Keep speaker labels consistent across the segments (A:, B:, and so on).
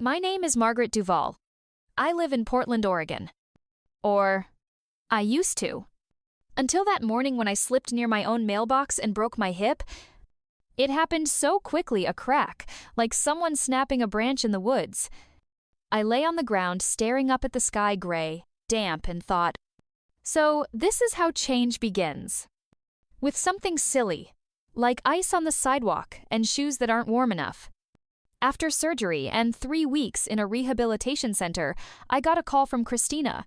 A: My name is Margaret Duval. I live in Portland, Oregon. Or, I used to. Until that morning when I slipped near my own mailbox and broke my hip. It happened so quickly, a crack, like someone snapping a branch in the woods. I lay on the ground staring up at the sky, gray, damp, and thought, so this is how change begins. With something silly, like ice on the sidewalk and shoes that aren't warm enough. After surgery and 3 weeks in a rehabilitation center, I got a call from Christina,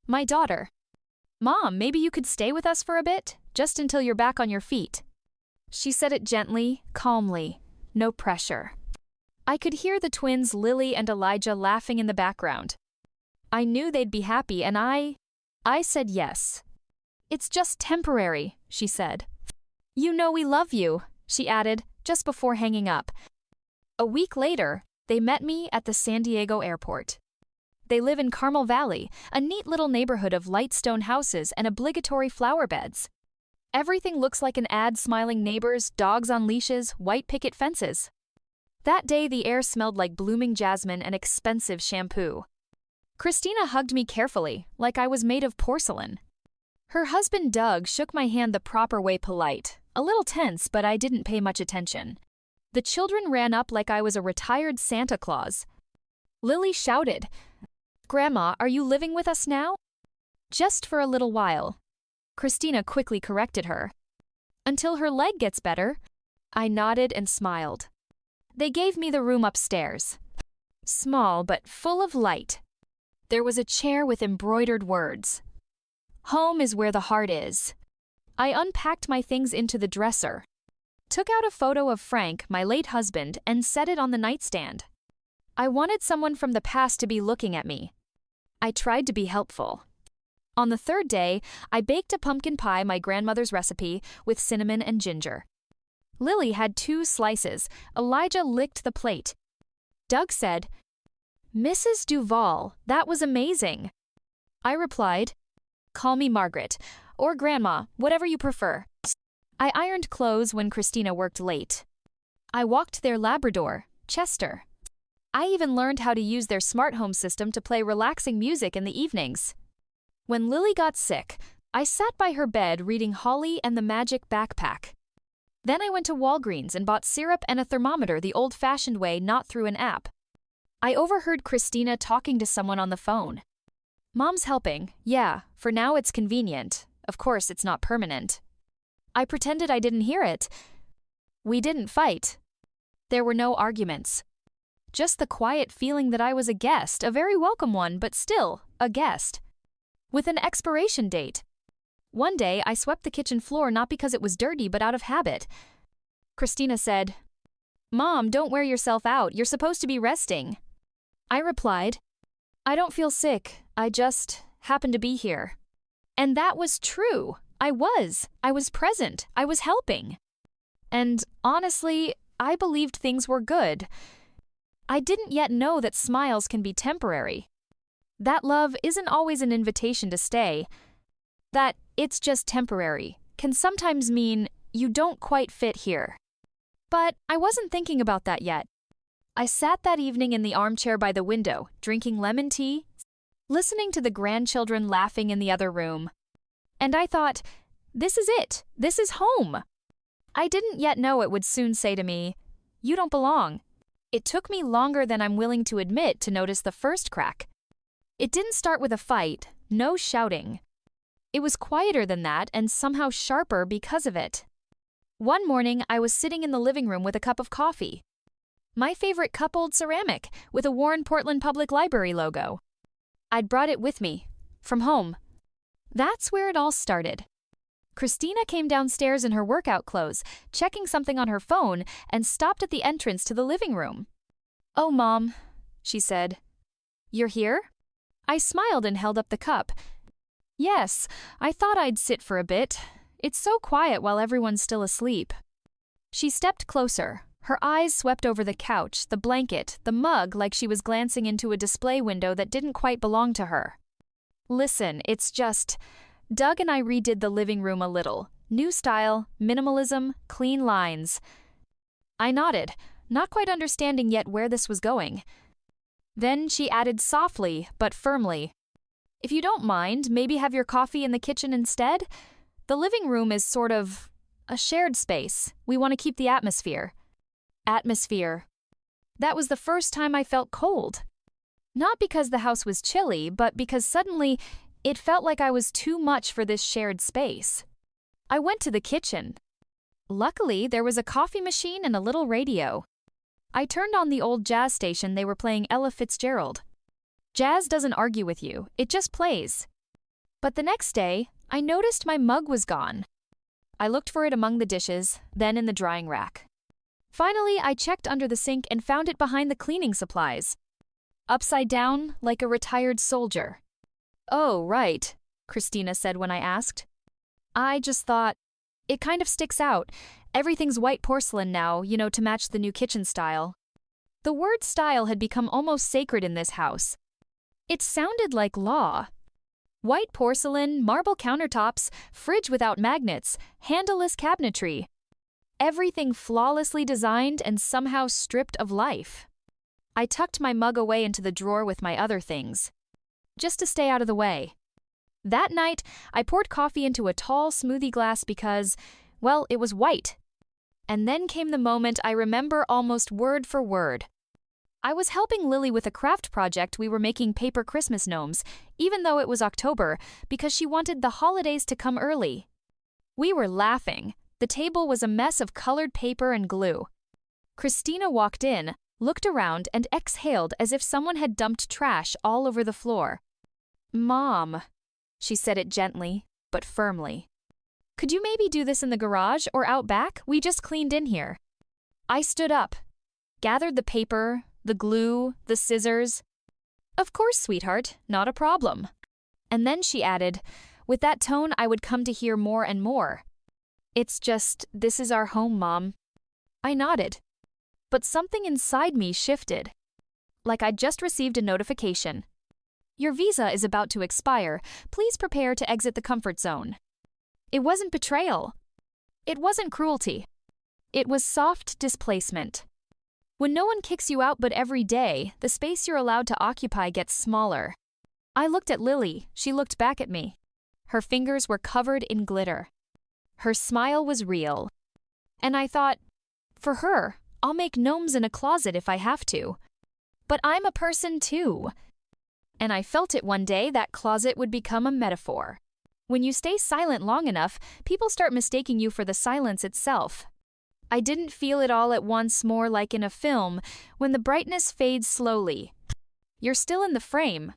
A: my daughter. Mom, maybe you could stay with us for a bit, just until you're back on your feet. She said it gently, calmly, no pressure. I could hear the twins Lily and Elijah laughing in the background. I knew they'd be happy, and I said yes. It's just temporary, she said. You know we love you, she added, just before hanging up. A week later, they met me at the San Diego airport. They live in Carmel Valley, a neat little neighborhood of light stone houses and obligatory flower beds. Everything looks like an ad: smiling neighbors, dogs on leashes, white picket fences. That day, the air smelled like blooming jasmine and expensive shampoo. Christina hugged me carefully, like I was made of porcelain. Her husband Doug shook my hand the proper way, polite, a little tense, but I didn't pay much attention. The children ran up like I was a retired Santa Claus. Lily shouted, "Grandma, are you living with us now?" "Just for a little while." Christina quickly corrected her. "Until her leg gets better." I nodded and smiled. They gave me the room upstairs. Small but full of light. There was a chair with embroidered words. "Home is where the heart is." I unpacked my things into the dresser, took out a photo of Frank, my late husband, and set it on the nightstand. I wanted someone from the past to be looking at me. I tried to be helpful. On the third day, I baked a pumpkin pie, my grandmother's recipe, with cinnamon and ginger. Lily had 2 slices. Elijah licked the plate. Doug said, "Mrs. Duval, that was amazing." I replied, "Call me Margaret, or Grandma, whatever you prefer." I ironed clothes when Christina worked late. I walked their Labrador, Chester. I even learned how to use their smart home system to play relaxing music in the evenings. When Lily got sick, I sat by her bed reading Holly and the Magic Backpack. Then I went to Walgreens and bought syrup and a thermometer the old-fashioned way, not through an app. I overheard Christina talking to someone on the phone. "Mom's helping. Yeah, for now it's convenient. Of course, it's not permanent." I pretended I didn't hear it. We didn't fight. There were no arguments. Just the quiet feeling that I was a guest, a very welcome one, but still, a guest. With an expiration date. One day, I swept the kitchen floor not because it was dirty, but out of habit. Christina said, "Mom, don't wear yourself out. You're supposed to be resting." I replied, "I don't feel sick. I just happen to be here." And that was true. I was present. I was helping. And honestly, I believed things were good. I didn't yet know that smiles can be temporary. That love isn't always an invitation to stay. That it's just temporary can sometimes mean you don't quite fit here. But I wasn't thinking about that yet. I sat that evening in the armchair by the window, drinking lemon tea, listening to the grandchildren laughing in the other room. And I thought, this is it. This is home. I didn't yet know it would soon say to me, "You don't belong." It took me longer than I'm willing to admit to notice the first crack. It didn't start with a fight, no shouting. It was quieter than that and somehow sharper because of it. One morning, I was sitting in the living room with a cup of coffee. My favorite cup, old ceramic, with a worn Portland Public Library logo. I'd brought it with me, from home. That's where it all started. Christina came downstairs in her workout clothes, checking something on her phone, and stopped at the entrance to the living room. "Oh, Mom," she said. "You're here?" I smiled and held up the cup. "Yes, I thought I'd sit for a bit. It's so quiet while everyone's still asleep." She stepped closer. Her eyes swept over the couch, the blanket, the mug, like she was glancing into a display window that didn't quite belong to her. "Listen, it's just... Doug and I redid the living room a little. New style, minimalism, clean lines." I nodded, not quite understanding yet where this was going. Then she added softly but firmly, "If you don't mind, maybe have your coffee in the kitchen instead? The living room is sort of a shared space. We want to keep the atmosphere." Atmosphere. That was the first time I felt cold. Not because the house was chilly, but because suddenly it felt like I was too much for this shared space. I went to the kitchen. Luckily, there was a coffee machine and a little radio. I turned on the old jazz station. They were playing Ella Fitzgerald. Jazz doesn't argue with you, it just plays. But the next day, I noticed my mug was gone. I looked for it among the dishes, then in the drying rack. Finally, I checked under the sink and found it behind the cleaning supplies. Upside down, like a retired soldier. "Oh, right," Christina said when I asked. "I just thought, it kind of sticks out. Everything's white porcelain now, to match the new kitchen style." The word style had become almost sacred in this house. It sounded like law. White porcelain, marble countertops, fridge without magnets, handleless cabinetry. Everything flawlessly designed and somehow stripped of life. I tucked my mug away into the drawer with my other things, just to stay out of the way. That night, I poured coffee into a tall smoothie glass because, well, it was white. And then came the moment I remember almost word for word. I was helping Lily with a craft project. We were making paper Christmas gnomes, even though it was October, because she wanted the holidays to come early. We were laughing. The table was a mess of colored paper and glue. Christina walked in, looked around, and exhaled as if someone had dumped trash all over the floor. "Mom," she said it gently, but firmly. "Could you maybe do this in the garage or out back? We just cleaned in here." I stood up, gathered the paper, the glue, the scissors. "Of course, sweetheart, not a problem." And then she added, with that tone I would come to hear more and more, "It's just, this is our home, Mom." I nodded. But something inside me shifted. Like I'd just received a notification. "Your visa is about to expire. Please prepare to exit the comfort zone." It wasn't betrayal. It wasn't cruelty. It was soft displacement. When no one kicks you out but every day, the space you're allowed to occupy gets smaller. I looked at Lily. She looked back at me. Her fingers were covered in glitter. Her smile was real. And I thought, for her, I'll make gnomes in a closet if I have to. But I'm a person too. And I felt it one day that closet would become a metaphor. When you stay silent long enough, people start mistaking you for the silence itself. I didn't feel it all at once, more like in a film, when the brightness fades slowly. You're still in the frame,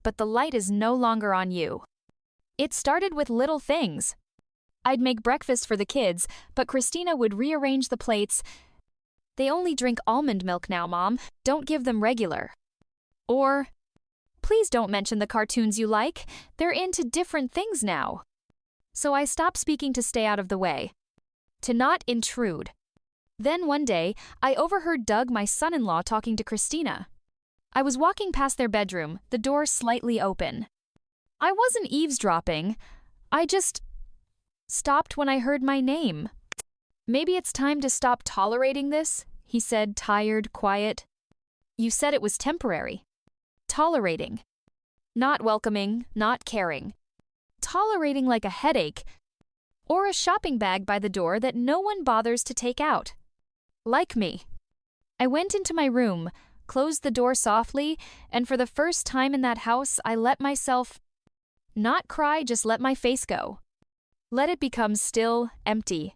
A: but the light is no longer on you. It started with little things. I'd make breakfast for the kids, but Christina would rearrange the plates. "They only drink almond milk now, Mom. Don't give them regular." Or, "Please don't mention the cartoons you like. They're into different things now." So I stopped speaking to stay out of the way, to not intrude. Then one day, I overheard Doug, my son-in-law, talking to Christina. I was walking past their bedroom, the door slightly open. I wasn't eavesdropping. I just stopped when I heard my name. "Maybe it's time to stop tolerating this," he said, tired, quiet. "You said it was temporary." Tolerating. Not welcoming, not caring. Tolerating like a headache, or a shopping bag by the door that no one bothers to take out. Like me. I went into my room, closed the door softly, and for the first time in that house, I let myself not cry, just let my face go. Let it become still, empty.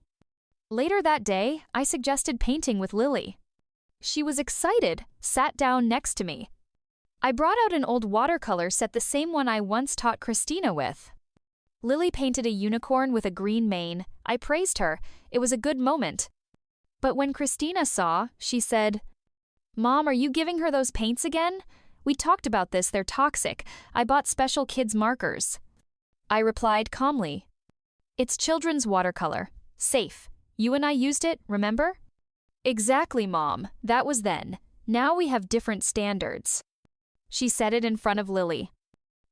A: Later that day, I suggested painting with Lily. She was excited, sat down next to me. I brought out an old watercolor set, the same one I once taught Christina with. Lily painted a unicorn with a green mane. I praised her. It was a good moment. But when Christina saw, she said, "Mom, are you giving her those paints again? We talked about this, they're toxic. I bought special kids' markers." I replied calmly, "It's children's watercolor. Safe. You and I used it, remember?" "Exactly, Mom. That was then. Now we have different standards." She said it in front of Lily.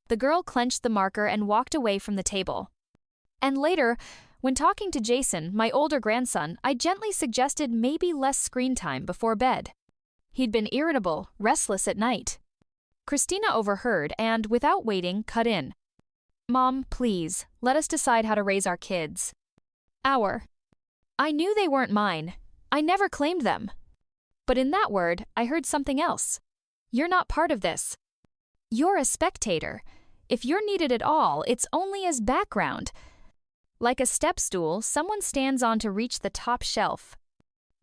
A: The girl clenched the marker and walked away from the table. And later, when talking to Jason, my older grandson, I gently suggested maybe less screen time before bed. He'd been irritable, restless at night. Christina overheard and, without waiting, cut in. "Mom, please, let us decide how to raise our kids." Our. I knew they weren't mine. I never claimed them. But in that word, I heard something else. You're not part of this. You're a spectator. If you're needed at all, it's only as background. Like a step stool, someone stands on to reach the top shelf.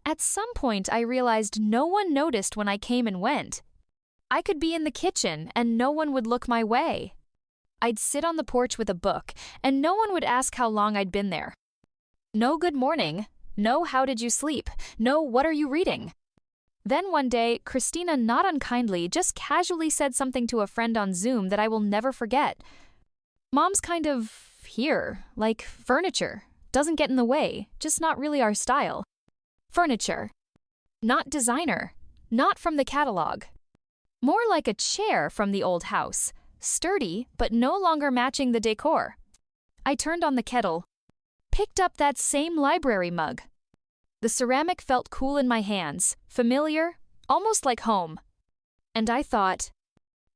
A: At some point, I realized no one noticed when I came and went. I could be in the kitchen and no one would look my way. I'd sit on the porch with a book and no one would ask how long I'd been there. No good morning, no how did you sleep, no what are you reading. Then one day, Christina not unkindly just casually said something to a friend on Zoom that I will never forget. "Mom's kind of here, like furniture, doesn't get in the way, just not really our style." Furniture. Not designer, not from the catalog. More like a chair from the old house, sturdy but no longer matching the decor. I turned on the kettle, picked up that same library mug. The ceramic felt cool in my hands, familiar, almost like home. And I thought,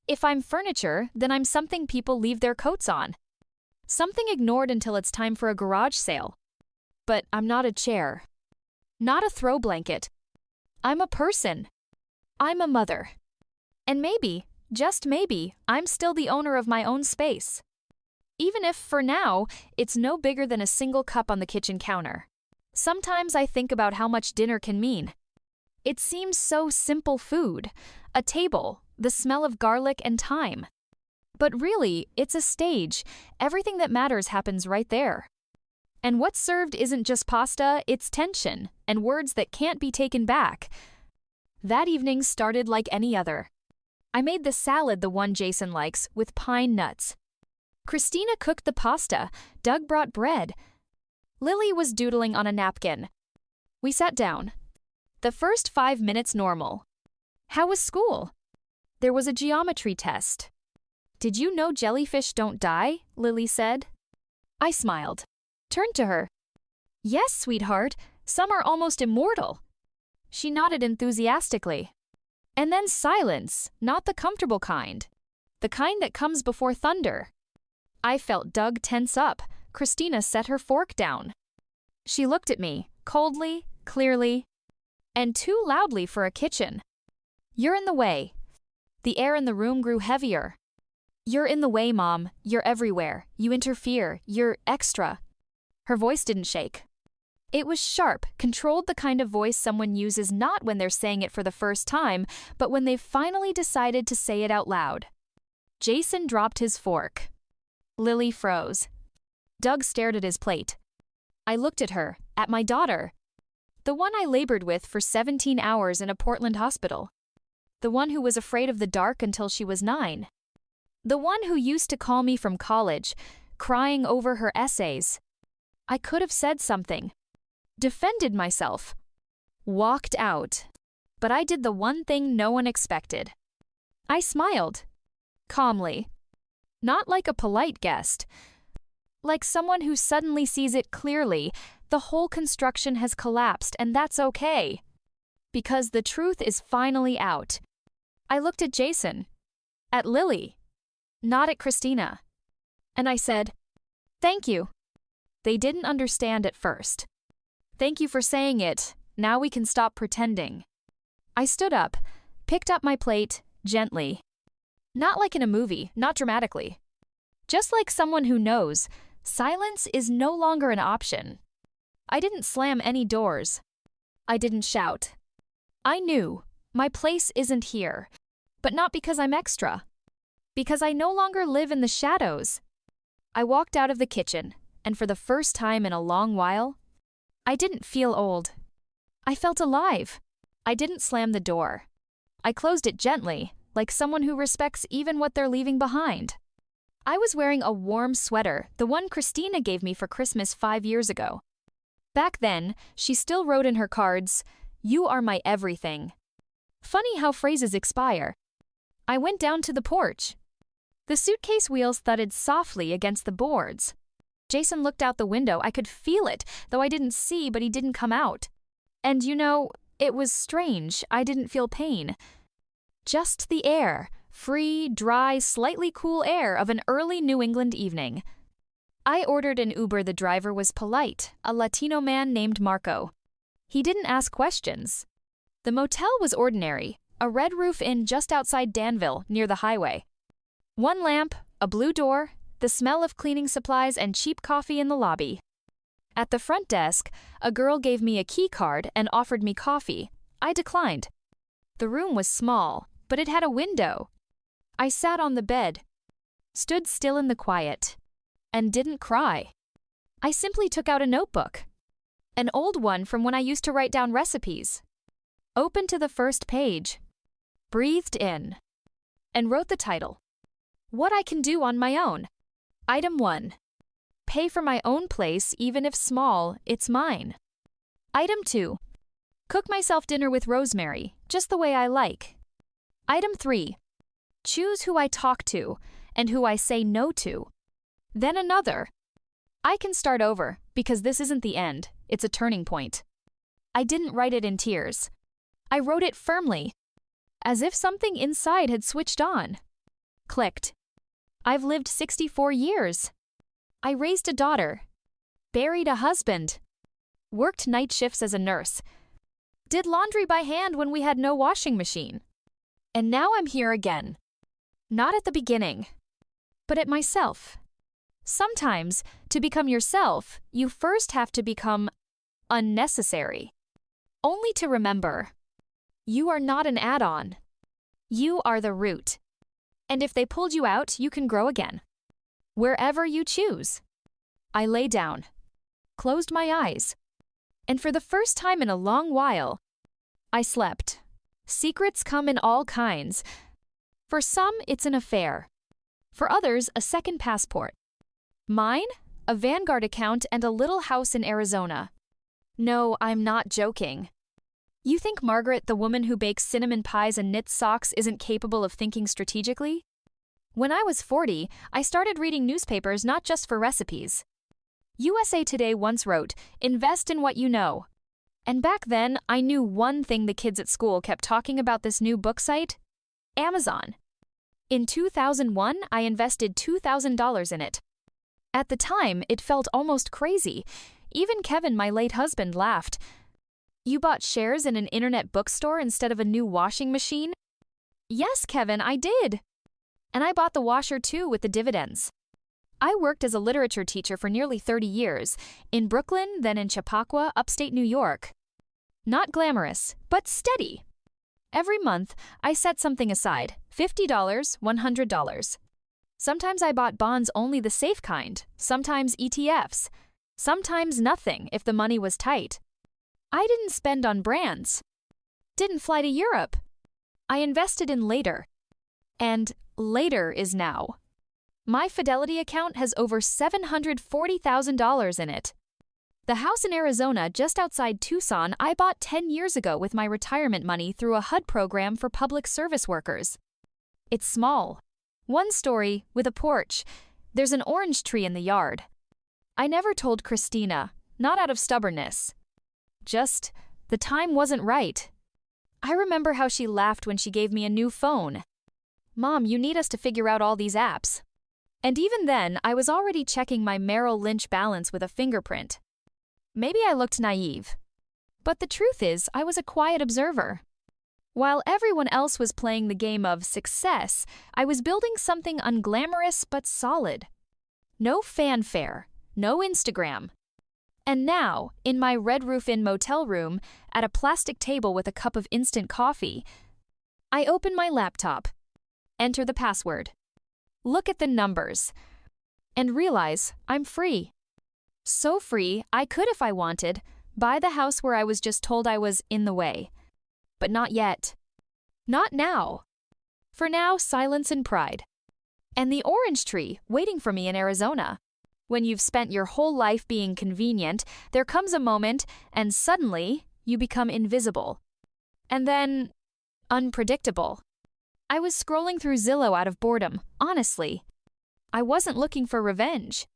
A: if I'm furniture, then I'm something people leave their coats on. Something ignored until it's time for a garage sale. But I'm not a chair. Not a throw blanket. I'm a person. I'm a mother. And maybe, just maybe, I'm still the owner of my own space. Even if, for now, it's no bigger than a single cup on the kitchen counter. Sometimes I think about how much dinner can mean. It seems so simple food, a table, the smell of garlic and thyme. But really, it's a stage. Everything that matters happens right there. And what's served isn't just pasta, it's tension, and words that can't be taken back. That evening started like any other. I made the salad, the one Jason likes, with pine nuts. Christina cooked the pasta. Doug brought bread. Lily was doodling on a napkin. We sat down. The first 5 minutes normal. How was school? There was a geometry test. Did you know jellyfish don't die? Lily said. I smiled. Turned to her. Yes, sweetheart. Some are almost immortal. She nodded enthusiastically. And then silence, not the comfortable kind. The kind that comes before thunder. I felt Doug tense up. Christina set her fork down. She looked at me, coldly, clearly, and too loudly for a kitchen. You're in the way. The air in the room grew heavier. You're in the way, Mom. You're everywhere. You interfere. You're extra. Her voice didn't shake. It was sharp, controlled, the kind of voice someone uses not when they're saying it for the first time, but when they've finally decided to say it out loud. Jason dropped his fork. Lily froze. Doug stared at his plate. I looked at her, at my daughter. The one I labored with for 17 hours in a Portland hospital. The one who was afraid of the dark until she was 9. The one who used to call me from college, crying over her essays. I could have said something. Defended myself. Walked out. But I did the one thing no one expected. I smiled. Calmly. Not like a polite guest. Like someone who suddenly sees it clearly. The whole construction has collapsed, and that's okay. Because the truth is finally out. I looked at Jason. At Lily. Not at Christina. And I said, "Thank you." They didn't understand at first. "Thank you for saying it. Now we can stop pretending." I stood up, picked up my plate, gently. Not like in a movie, not dramatically. Just like someone who knows, silence is no longer an option. I didn't slam any doors. I didn't shout. I knew, my place isn't here. But not because I'm extra. Because I no longer live in the shadows. I walked out of the kitchen, and for the first time in a long while, I didn't feel old. I felt alive. I didn't slam the door. I closed it gently, like someone who respects even what they're leaving behind. I was wearing a warm sweater, the one Christina gave me for Christmas 5 years ago. Back then, she still wrote in her cards, "You are my everything." Funny how phrases expire. I went down to the porch. The suitcase wheels thudded softly against the boards. Jason looked out the window. I could feel it, though I didn't see, but he didn't come out. And you know, it was strange. I didn't feel pain. Just the air, free, dry, slightly cool air of an early New England evening. I ordered an Uber. The driver was polite, a Latino man named Marco. He didn't ask questions. The motel was ordinary, a red roof inn just outside Danville, near the highway. One lamp, a blue door, the smell of cleaning supplies and cheap coffee in the lobby. At the front desk, a girl gave me a key card and offered me coffee. I declined. The room was small, but it had a window. I sat on the bed, stood still in the quiet, and didn't cry. I simply took out a notebook. An old one from when I used to write down recipes. Opened to the first page, breathed in, and wrote the title. What I can do on my own. Item 1. Pay for my own place, even if small, it's mine. Item 2. Cook myself dinner with rosemary, just the way I like. Item 3. Choose who I talk to and who I say no to. Then another. I can start over, because this isn't the end, it's a turning point. I didn't write it in tears. I wrote it firmly, as if something inside had switched on. Clicked. I've lived 64 years. I raised a daughter, buried a husband, worked night shifts as a nurse, did laundry by hand when we had no washing machine. And now I'm here again. Not at the beginning, but at myself. Sometimes, to become yourself, you first have to become unnecessary. Only to remember, you are not an add-on. You are the root. And if they pulled you out, you can grow again. Wherever you choose. I lay down, closed my eyes, and for the first time in a long while, I slept. Secrets come in all kinds. For some, it's an affair. For others, a second passport. Mine? A Vanguard account and a little house in Arizona. No, I'm not joking. You think Margaret, the woman who bakes cinnamon pies and knits socks, isn't capable of thinking strategically? When I was 40, I started reading newspapers not just for recipes. USA Today once wrote, "Invest in what you know." And back then, I knew one thing the kids at school kept talking about this new book site: Amazon. In 2001, I invested $2,000 in it. At the time, it felt almost crazy. Even Kevin, my late husband, laughed. You bought shares in an internet bookstore instead of a new washing machine? Yes, Kevin, I did. And I bought the washer too with the dividends. I worked as a literature teacher for nearly 30 years, in Brooklyn, then in Chappaqua, upstate New York. Not glamorous, but steady. Every month, I set something aside, $50, $100. Sometimes I bought bonds, only the safe kind, sometimes ETFs, sometimes nothing if the money was tight. I didn't spend on brands. Didn't fly to Europe. I invested in later. And later is now. My Fidelity account has over $740,000 in it. The house in Arizona just outside Tucson I bought 10 years ago with my retirement money through a HUD program for public service workers. It's small. One story, with a porch. There's an orange tree in the yard. I never told Christina, not out of stubbornness. Just, the time wasn't right. I remember how she laughed when she gave me a new phone. Mom, you need us to figure out all these apps. And even then, I was already checking my Merrill Lynch balance with a fingerprint. Maybe I looked naive. But the truth is, I was a quiet observer. While everyone else was playing the game of success, I was building something unglamorous but solid. No fanfare, no Instagram. And now, in my Red Roof Inn motel room, at a plastic table with a cup of instant coffee, I open my laptop, enter the password, look at the numbers, and realize I'm free. So free, I could, if I wanted, buy the house where I was just told I was in the way. But not yet. Not now. For now, silence and pride. And the orange tree waiting for me in Arizona. When you've spent your whole life being convenient, there comes a moment, and suddenly, you become invisible. And then, unpredictable. I was scrolling through Zillow out of boredom, honestly. I wasn't looking for revenge.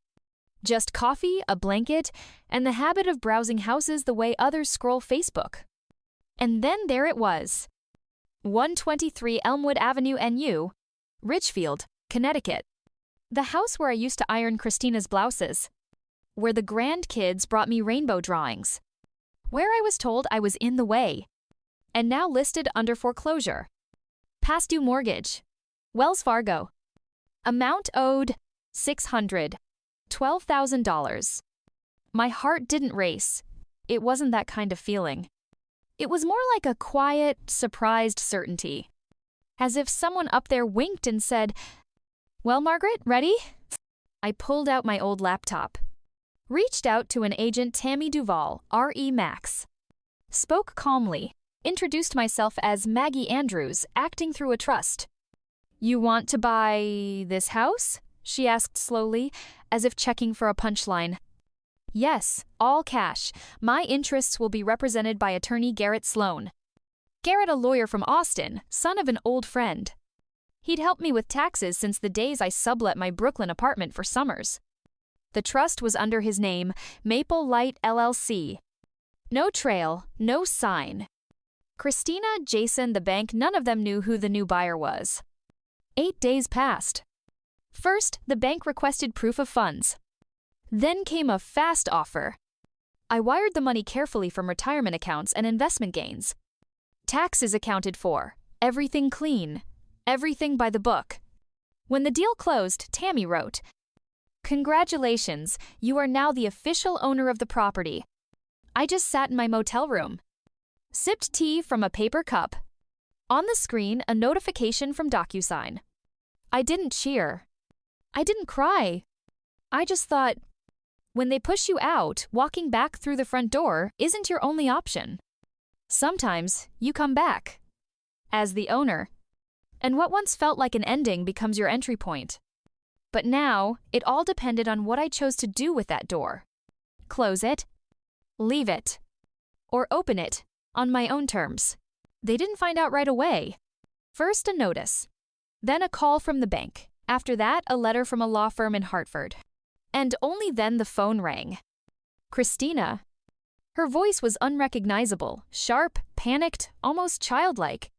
A: Just coffee, a blanket, and the habit of browsing houses the way others scroll Facebook. And then there it was. 123 Elmwood Avenue, NU, Richfield, Connecticut. The house where I used to iron Christina's blouses. Where the grandkids brought me rainbow drawings. Where I was told I was in the way. And now listed under foreclosure. Past due mortgage. Wells Fargo. Amount owed $612,000. My heart didn't race. It wasn't that kind of feeling. It was more like a quiet, surprised certainty. As if someone up there winked and said, "Well, Margaret, ready?" I pulled out my old laptop. Reached out to an agent, Tammy Duval, R.E. Max. Spoke calmly. Introduced myself as Maggie Andrews, acting through a trust. "You want to buy this house?" she asked slowly, as if checking for a punchline. "Yes, all cash. My interests will be represented by attorney Garrett Sloan. Garrett, a lawyer from Austin, son of an old friend. He'd helped me with taxes since the days I sublet my Brooklyn apartment for summers. The trust was under his name, Maple Light LLC. No trail, no sign. Christina, Jason, the bank, none of them knew who the new buyer was. 8 days passed. First, the bank requested proof of funds. Then came a fast offer. I wired the money carefully from retirement accounts and investment gains. Taxes accounted for. Everything clean. Everything by the book. When the deal closed, Tammy wrote, "Congratulations, you are now the official owner of the property." I just sat in my motel room. Sipped tea from a paper cup. On the screen, a notification from DocuSign. I didn't cheer. I didn't cry. I just thought, when they push you out, walking back through the front door isn't your only option. Sometimes you come back. As the owner. And what once felt like an ending becomes your entry point. But now, it all depended on what I chose to do with that door. Close it. Leave it. Or open it, on my own terms. They didn't find out right away. First a notice. Then a call from the bank. After that, a letter from a law firm in Hartford. And only then the phone rang. Christina. Her voice was unrecognizable, sharp, panicked, almost childlike.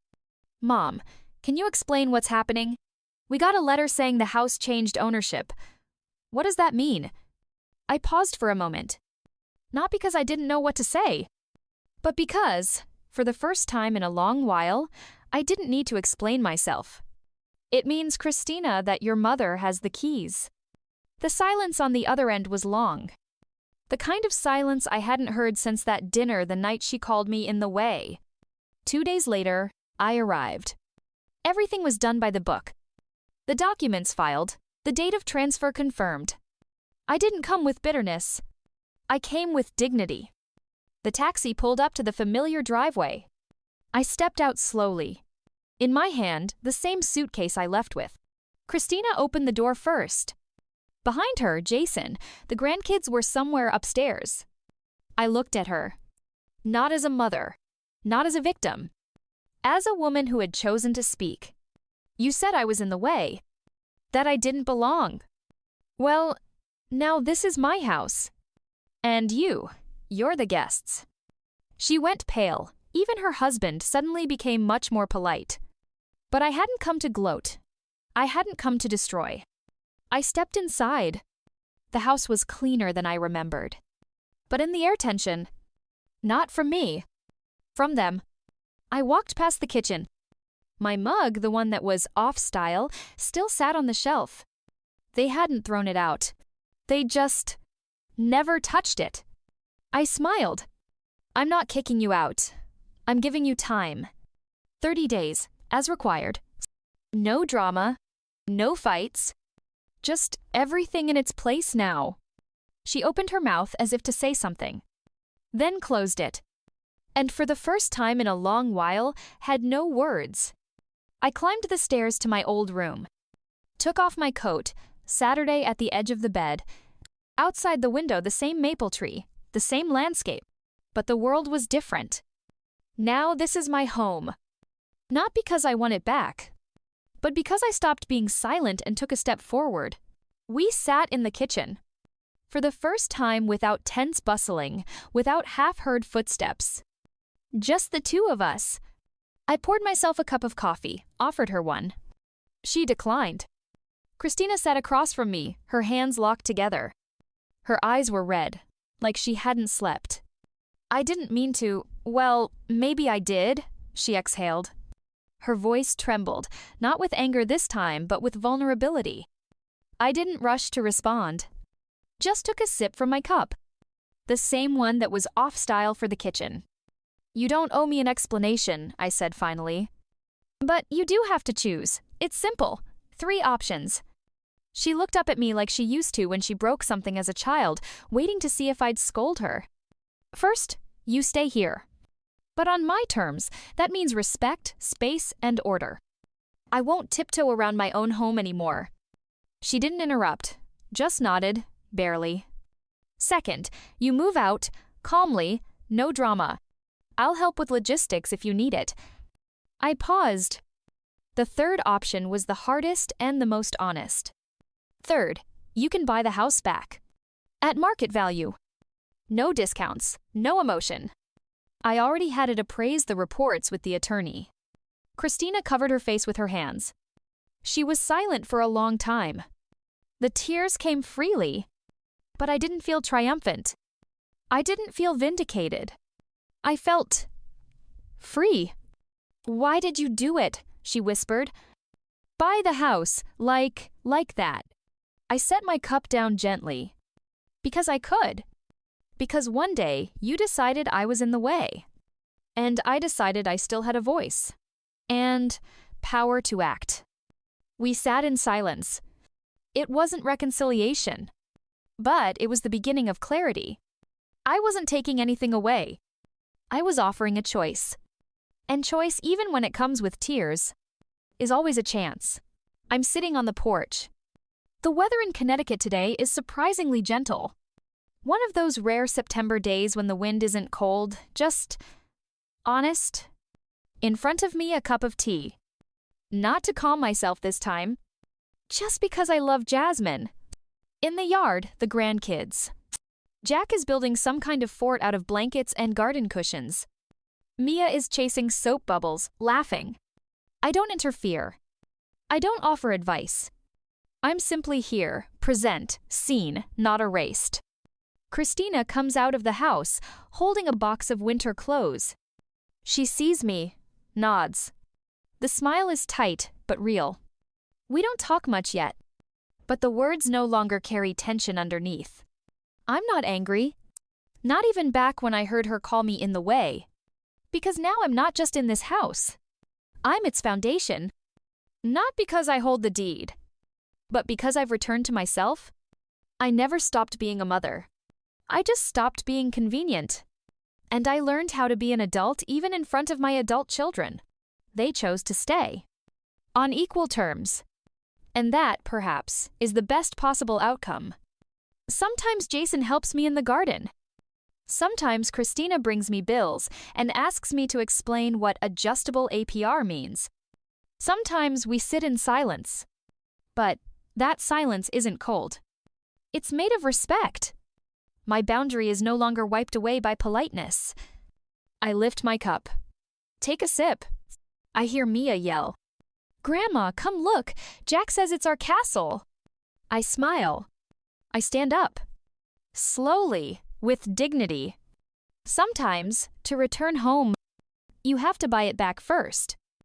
A: "Mom, can you explain what's happening? We got a letter saying the house changed ownership. What does that mean?" I paused for a moment. Not because I didn't know what to say, but because, for the first time in a long while, I didn't need to explain myself. "It means, Christina, that your mother has the keys." The silence on the other end was long. The kind of silence I hadn't heard since that dinner the night she called me in the way. 2 days later, I arrived. Everything was done by the book. The documents filed, the date of transfer confirmed. I didn't come with bitterness. I came with dignity. The taxi pulled up to the familiar driveway. I stepped out slowly. In my hand, the same suitcase I left with. Christina opened the door first. Behind her, Jason, the grandkids were somewhere upstairs. I looked at her. Not as a mother. Not as a victim. As a woman who had chosen to speak. "You said I was in the way. That I didn't belong. Well, now this is my house. And you're the guests." She went pale. Even her husband suddenly became much more polite. But I hadn't come to gloat. I hadn't come to destroy. I stepped inside. The house was cleaner than I remembered. But in the air tension, not from me, from them. I walked past the kitchen. My mug, the one that was off-style, still sat on the shelf. They hadn't thrown it out. They just never touched it. I smiled. "I'm not kicking you out. I'm giving you time. 30 days, as required. No drama, no fights. Just everything in its place now." She opened her mouth as if to say something, then closed it. And for the first time in a long while, had no words. I climbed the stairs to my old room. Took off my coat, Saturday at the edge of the bed. Outside the window, the same maple tree, the same landscape. But the world was different. Now this is my home. Not because I want it back, but because I stopped being silent and took a step forward. We sat in the kitchen. For the first time without tense bustling, without half-heard footsteps. Just the two of us. I poured myself a cup of coffee, offered her one. She declined. Christina sat across from me, her hands locked together. Her eyes were red, like she hadn't slept. I didn't mean to. Well, maybe I did, she exhaled. Her voice trembled, not with anger this time, but with vulnerability. I didn't rush to respond. Just took a sip from my cup. The same one that was off style for the kitchen. You don't owe me an explanation, I said finally. But you do have to choose. It's simple. 3 options. She looked up at me like she used to when she broke something as a child, waiting to see if I'd scold her. First, you stay here. But on my terms, that means respect, space, and order. I won't tiptoe around my own home anymore. She didn't interrupt, just nodded, barely. Second, you move out, calmly, no drama. I'll help with logistics if you need it. I paused. The third option was the hardest and the most honest. Third, you can buy the house back. At market value. No discounts, no emotion. I already had it appraised the reports with the attorney. Christina covered her face with her hands. She was silent for a long time. The tears came freely, but I didn't feel triumphant. I didn't feel vindicated. I felt free. Why did you do it? She whispered. Buy the house, like that. I set my cup down gently. Because I could. Because one day you decided I was in the way. And I decided I still had a voice. And power to act. We sat in silence. It wasn't reconciliation. But it was the beginning of clarity. I wasn't taking anything away. I was offering a choice. And choice, even when it comes with tears, is always a chance. I'm sitting on the porch. The weather in Connecticut today is surprisingly gentle. One of those rare September days when the wind isn't cold, just honest. In front of me, a cup of tea. Not to calm myself this time, just because I love Jasmine. In the yard, the grandkids. Jack is building some kind of fort out of blankets and garden cushions. Mia is chasing soap bubbles, laughing. I don't interfere. I don't offer advice. I'm simply here, present, seen, not erased. Christina comes out of the house, holding a box of winter clothes. She sees me, nods. The smile is tight, but real. We don't talk much yet, but the words no longer carry tension underneath. I'm not angry. Not even back when I heard her call me in the way. Because now I'm not just in this house. I'm its foundation. Not because I hold the deed, but because I've returned to myself. I never stopped being a mother. I just stopped being convenient. And I learned how to be an adult even in front of my adult children. They chose to stay. On equal terms. And that, perhaps, is the best possible outcome. Sometimes Jason helps me in the garden. Sometimes Christina brings me bills and asks me to explain what adjustable APR means. Sometimes we sit in silence. But that silence isn't cold. It's made of respect. My boundary is no longer wiped away by politeness. I lift my cup. Take a sip. I hear Mia yell. Grandma, come look. Jack says it's our castle. I smile. I stand up. Slowly, with dignity. Sometimes, to return home, you have to buy it back first.